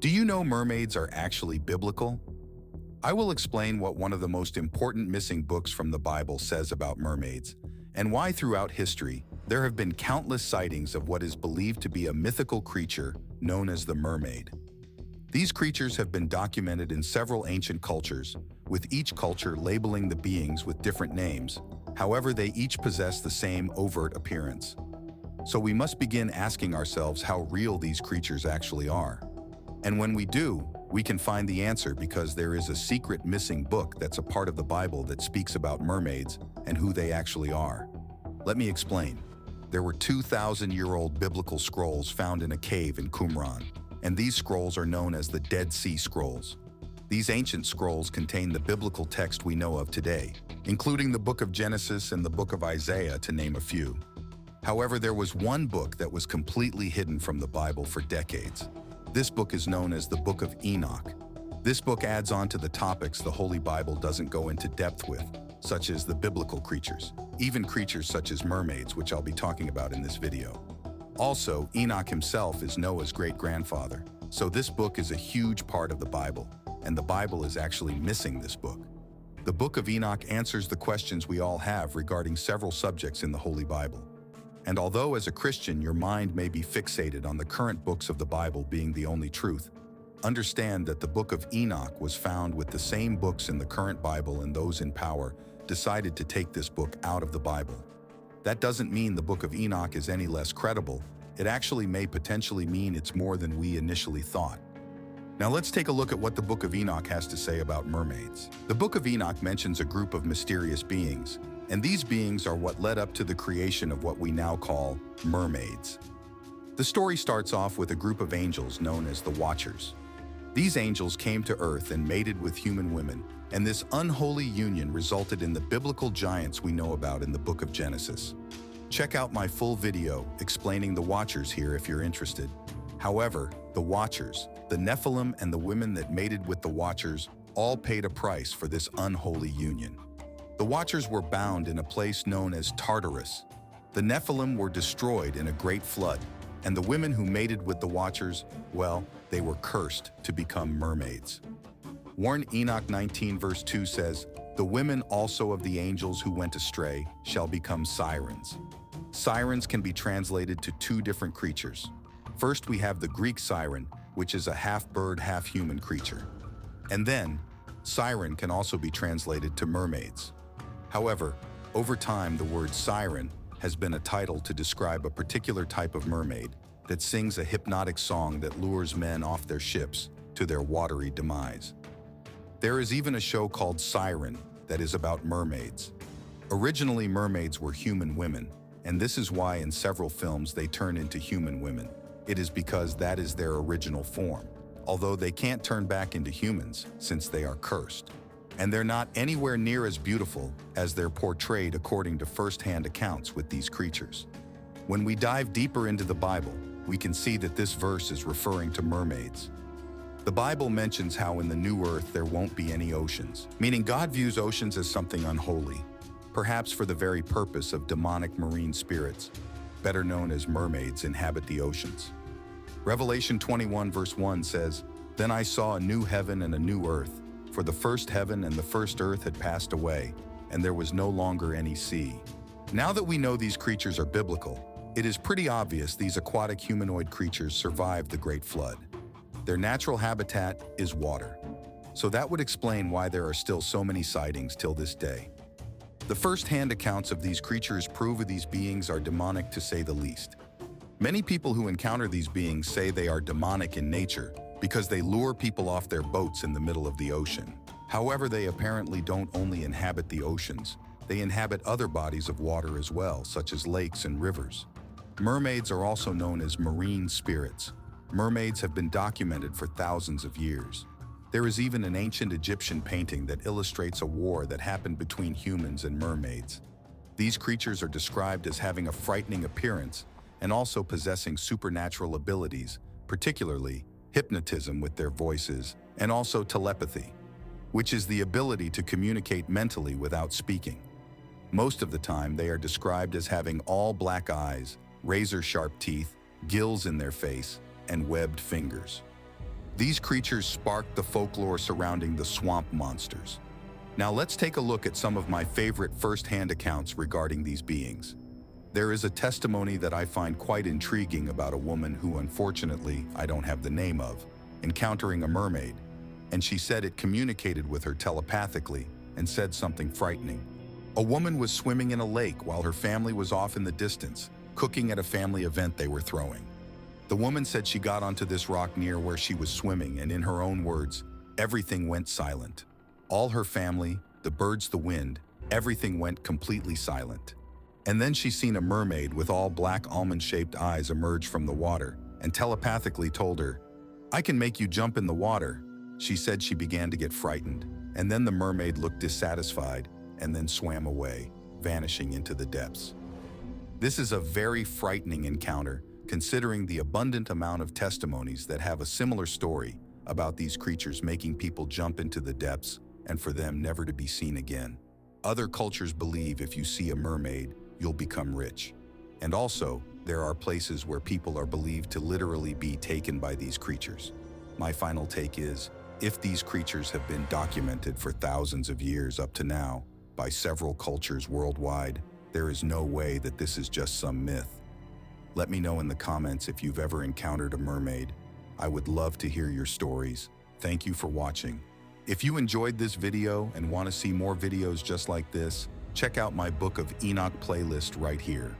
Do you know mermaids are actually biblical? I will explain what one of the most important missing books from the Bible says about mermaids, and why throughout history there have been countless sightings of what is believed to be a mythical creature known as the mermaid. These creatures have been documented in several ancient cultures, with each culture labeling the beings with different names. However, they each possess the same overt appearance. So we must begin asking ourselves how real these creatures actually are. And when we do, we can find the answer because there is a secret missing book that's a part of the Bible that speaks about mermaids and who they actually are. Let me explain. There were 2,000-year-old biblical scrolls found in a cave in Qumran, and these scrolls are known as the Dead Sea Scrolls. These ancient scrolls contain the biblical text we know of today, including the Book of Genesis and the Book of Isaiah, to name a few. However, there was one book that was completely hidden from the Bible for decades. This book is known as the Book of Enoch. This book adds on to the topics the Holy Bible doesn't go into depth with, such as the biblical creatures, even creatures such as mermaids, which I'll be talking about in this video. Also, Enoch himself is Noah's great-grandfather, so this book is a huge part of the Bible, and the Bible is actually missing this book. The Book of Enoch answers the questions we all have regarding several subjects in the Holy Bible. And although as a Christian your mind may be fixated on the current books of the Bible being the only truth, understand that the Book of Enoch was found with the same books in the current Bible, and those in power decided to take this book out of the Bible. That doesn't mean the Book of Enoch is any less credible. It actually may potentially mean it's more than we initially thought. Now let's take a look at what the Book of Enoch has to say about mermaids. The Book of Enoch mentions a group of mysterious beings, and these beings are what led up to the creation of what we now call mermaids. The story starts off with a group of angels known as the Watchers. These angels came to Earth and mated with human women, and this unholy union resulted in the biblical giants we know about in the Book of Genesis. Check out my full video explaining the Watchers here if you're interested. However, the Watchers, the Nephilim, and the women that mated with the Watchers all paid a price for this unholy union. The Watchers were bound in a place known as Tartarus. The Nephilim were destroyed in a great flood, and the women who mated with the Watchers, well, they were cursed to become mermaids. Warren Enoch 19 verse 2 says, "The women also of the angels who went astray shall become sirens." Sirens can be translated to two different creatures. First, we have the Greek siren, which is a half-bird, half-human creature. And then, siren can also be translated to mermaids. However, over time, the word siren has been a title to describe a particular type of mermaid that sings a hypnotic song that lures men off their ships to their watery demise. There is even a show called Siren that is about mermaids. Originally, mermaids were human women, and this is why in several films they turn into human women. It is because that is their original form, although they can't turn back into humans since they are cursed. And they're not anywhere near as beautiful as they're portrayed according to first-hand accounts with these creatures. When we dive deeper into the Bible, we can see that this verse is referring to mermaids. The Bible mentions how in the new earth there won't be any oceans, meaning God views oceans as something unholy, perhaps for the very purpose of demonic marine spirits, better known as mermaids, inhabit the oceans. Revelation 21 verse 1 says, "Then I saw a new heaven and a new earth, for the first heaven and the first earth had passed away, and there was no longer any sea." Now that we know these creatures are biblical, it is pretty obvious these aquatic humanoid creatures survived the Great Flood. Their natural habitat is water. So that would explain why there are still so many sightings till this day. The first-hand accounts of these creatures prove these beings are demonic, to say the least. Many people who encounter these beings say they are demonic in nature because they lure people off their boats in the middle of the ocean. However, they apparently don't only inhabit the oceans, they inhabit other bodies of water as well, such as lakes and rivers. Mermaids are also known as marine spirits. Mermaids have been documented for thousands of years. There is even an ancient Egyptian painting that illustrates a war that happened between humans and mermaids. These creatures are described as having a frightening appearance and also possessing supernatural abilities, particularly hypnotism with their voices, and also telepathy, which is the ability to communicate mentally without speaking. Most of the time, they are described as having all black eyes, razor-sharp teeth, gills in their face, and webbed fingers. These creatures sparked the folklore surrounding the swamp monsters. Now let's take a look at some of my favorite first-hand accounts regarding these beings. There is a testimony that I find quite intriguing about a woman who, unfortunately, I don't have the name of, encountering a mermaid, and she said it communicated with her telepathically and said something frightening. A woman was swimming in a lake while her family was off in the distance, cooking at a family event they were throwing. The woman said she got onto this rock near where she was swimming, and in her own words, everything went silent. All her family, the birds, the wind, everything went completely silent. And then she seen a mermaid with all black almond-shaped eyes emerge from the water and telepathically told her, "I can make you jump in the water." She said she began to get frightened, and then the mermaid looked dissatisfied and then swam away, vanishing into the depths. This is a very frightening encounter, considering the abundant amount of testimonies that have a similar story about these creatures making people jump into the depths and for them never to be seen again. Other cultures believe if you see a mermaid, you'll become rich. And also, there are places where people are believed to literally be taken by these creatures. My final take is, if these creatures have been documented for thousands of years up to now by several cultures worldwide, there is no way that this is just some myth. Let me know in the comments if you've ever encountered a mermaid. I would love to hear your stories. Thank you for watching. If you enjoyed this video and want to see more videos just like this, check out my Book of Enoch playlist right here.